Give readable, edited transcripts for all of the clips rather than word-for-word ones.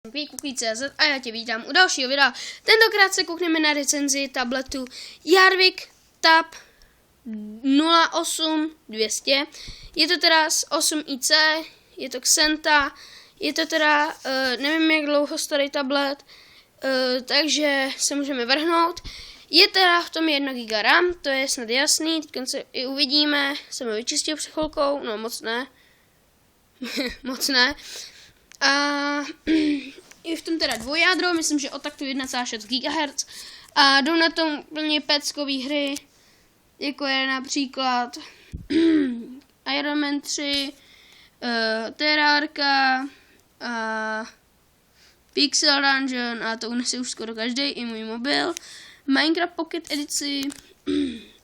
Cookie.cz a já tě vítám u dalšího videa. Tentokrát se koukneme na recenzi tabletu Jarvik Tab 08200. Je to teda z 8iC, je to Xenta, je to teda, nevím jak dlouho starý tablet, takže se můžeme vrhnout. Je teda v tom 1 GB RAM, to je snad jasný, teď se i uvidíme, jsem ho vyčistil před chvilkou, no moc ne, moc ne. A je v tom teda dvojjádro, myslím, že o taktu 1,6 GHz. A jdou na tom úplně peckový hry, jako je například Iron Man 3, Terrarka a Pixel Dungeon, a to unese už skoro každý, i můj mobil. Minecraft Pocket edici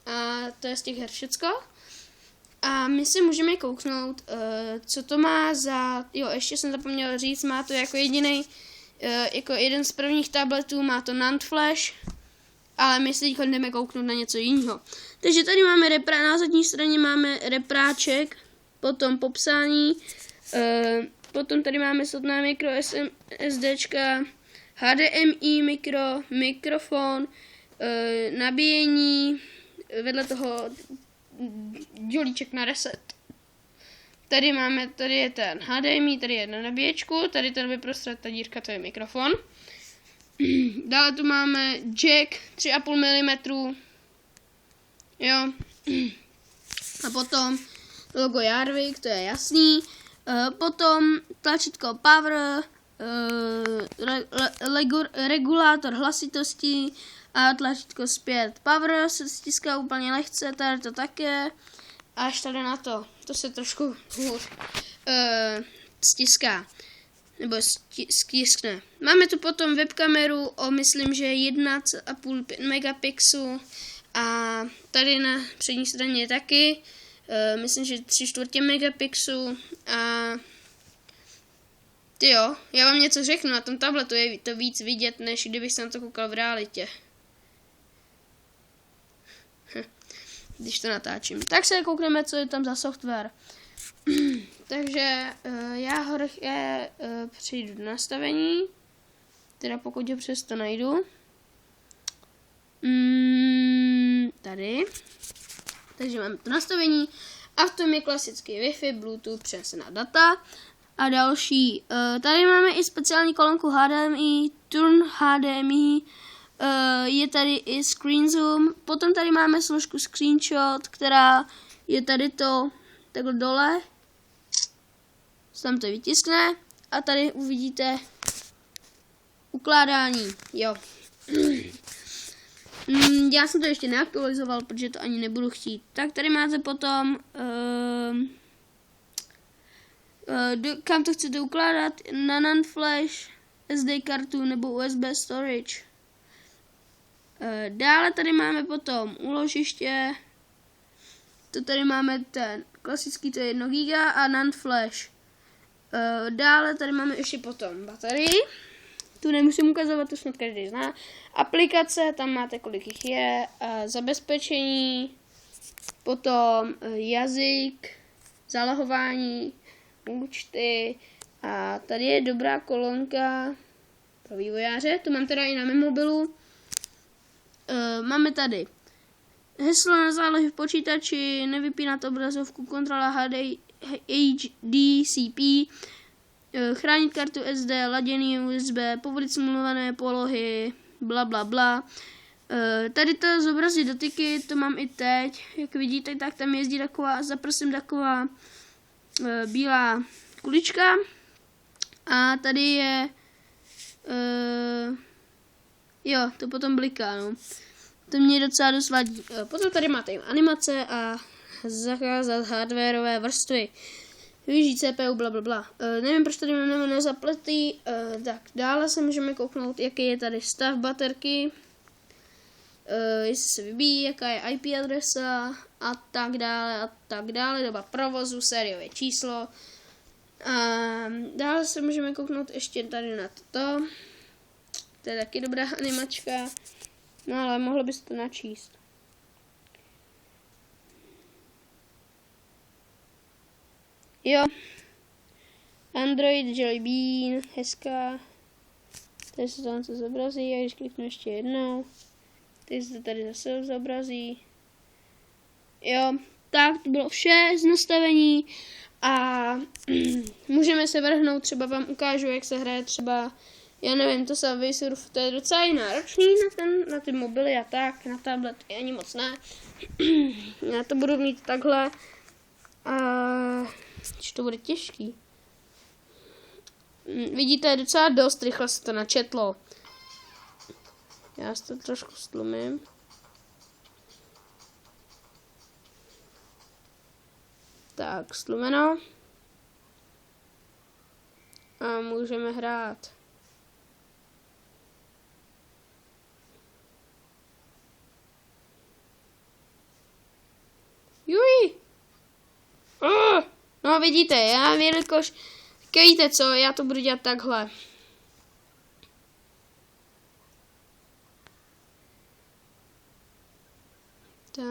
a to je z těch her všecko. A my si můžeme kouknout, co to má za, jo, ještě jsem zapomněl říct, má to jako jediný, jako jeden z prvních tabletů, má to NAND flash, ale my si teď jdeme kouknout na něco jiného. Takže tady máme na zadní straně máme repráček, potom popsání, potom tady máme slotná mikro SDčka, HDMI mikrofon, nabíjení, vedle toho dělíček na reset. Tady je ten HDMI, tady je na nabíječku, tady ta vyprostřed dírka, to je mikrofon. Dále tu máme jack 3,5 mm. Jo. A potom logo Jarvik, to je jasný. Potom tlačítko power, regulátor hlasitosti a tlačítko zpět. Power se stiská úplně lehce, tady to také. Až tady na to se trošku hůř stiská. Nebo stiskne. Máme tu potom webkameru o, myslím, že 1,5 megapixelu. A tady na přední straně je taky. Myslím, že 3/4 megapixelu. A jo, já vám něco řeknu, na tom tabletu je to víc vidět, než kdybych se na to koukal v realitě. Když to natáčím. Tak se koukneme, co je tam za software. Takže já přijdu do nastavení, teda pokud ho přesto najdu. Tady. Takže máme to nastavení a v tom je klasický Wi-Fi, Bluetooth, přenesená data a další. Tady máme i speciální kolonku HDMI, Turn HDMI, je tady i Screen Zoom, potom tady máme složku Screenshot, která je tady to takhle dole, tam to vytiskne a tady uvidíte ukládání, jo. Já jsem to ještě neaktualizoval, protože to ani nebudu chtít. Tak tady máte potom, kam to chcete ukládat, na NAND flash, SD kartu nebo USB storage. Dále tady máme potom úložiště, to tady máme ten klasický, to je 1 GB a NAND flash. Dále tady máme ještě potom baterii, tu nemusím ukazovat, to snad každý zná. Aplikace, tam máte kolik jich je, zabezpečení, potom jazyk, zálohování, účty a tady je dobrá kolonka pro vývojáře, to mám teda i na mém mobilu. Máme tady heslo na zálohy v počítači, nevypínat obrazovku, kontrola HDCP, chránit kartu SD, laděný USB, povolit simulované polohy, bla bla bla. Tady to zobrazí dotyky, to mám i teď. Jak vidíte, tak tam jezdí taková, za prsem taková bílá kulička. A tady je jo, to potom bliká, no. To mě docela dost vadí. Potom tady máte animace a zakázat hardwareové vrstvy. Využít CPU, blablabla. Nevím, proč tady máme nezapletý. Tak, dále se můžeme kouknout, jaký je tady stav baterky. Jestli se vybíjí, jaká je IP adresa a tak dále. Doba provozu, sériové číslo. A dále se můžeme kouknout ještě tady na toto. To je taky dobrá animačka. No ale mohlo by se to načíst. Jo. Android Jelly Bean, hezká. Tady se tam zobrazí, a když kliknu ještě jednou, teď se tady zase zobrazí. Jo, tak to bylo vše z nastavení a můžeme se vrhnout, třeba vám ukážu, jak se hraje třeba, já nevím, to Subway Surf, to je docela i náročný na ty mobily a tak, na tablety ani moc ne. Já to budu mít takhle a že to bude těžký. Vidíte, docela dost rychle se to načetlo. Já si to trošku stlumím. Tak, slumeno. A můžeme hrát. Juj! No vidíte, já jelikož, víte co, já to budu dělat takhle. Tak.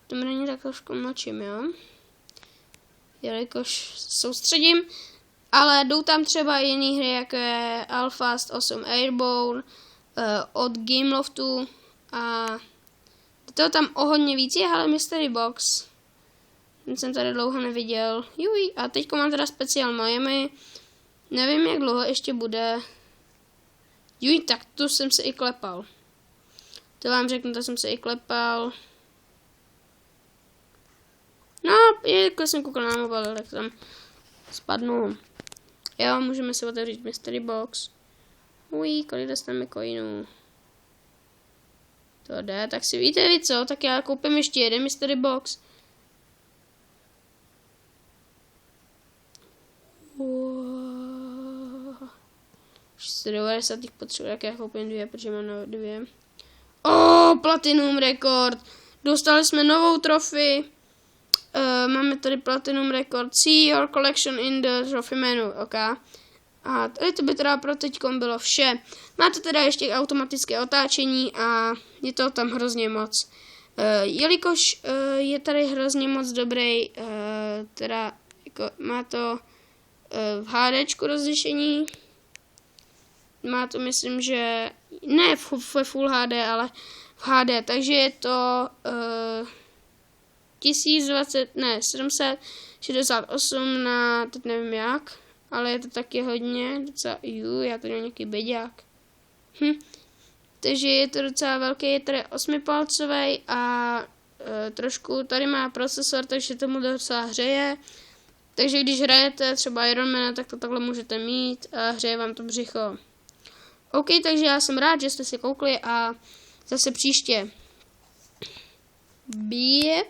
To mě tak trošku mlčím, jo. Jelikož soustředím, ale jdou tam třeba jiné hry, jako je Alfast 8 Airborne od Gameloftu a to tam o hodně víc je, ale Mystery Box. Ten jsem tady dlouho neviděl. Juj, a teďko mám teda speciál Miami. Nevím, jak dlouho ještě bude. Juj, tak tu jsem se i klepal. To vám řeknu, to jsem se i klepal. No, jako jsem koukal na mobil, tak tam spadnu. Jo, můžeme si otevřít Mystery Box. Uj, kolik dostaneme coinů. To jde, tak si víte vy co, tak já koupím ještě jeden Mystery Box. Wow. 690 potřebuji, tak já koupím 2, protože mám 2. Platinum rekord. Dostali jsme novou trofy. Máme tady Platinum rekord. See your collection in the trophy menu. OK. A tady to by teda pro teďkom bylo vše. Máte teda ještě automatické otáčení a je to tam hrozně moc. Jelikož je tady hrozně moc dobrý, teda jako má to v HDčku rozlišení. Má to, myslím, že ne ve Full HD, ale v HD, takže je to 768 na, teď nevím jak, ale je to taky hodně, docela, já tady mám nějaký beďák. Takže je to docela velký, je tady 8palcový a trošku tady má procesor, takže tomu docela hřeje. Takže když hrajete třeba Ironmana, tak to takhle můžete mít a hřeje vám to břicho. OK, takže já jsem rád, že jste si koukli a zase příště. Bye.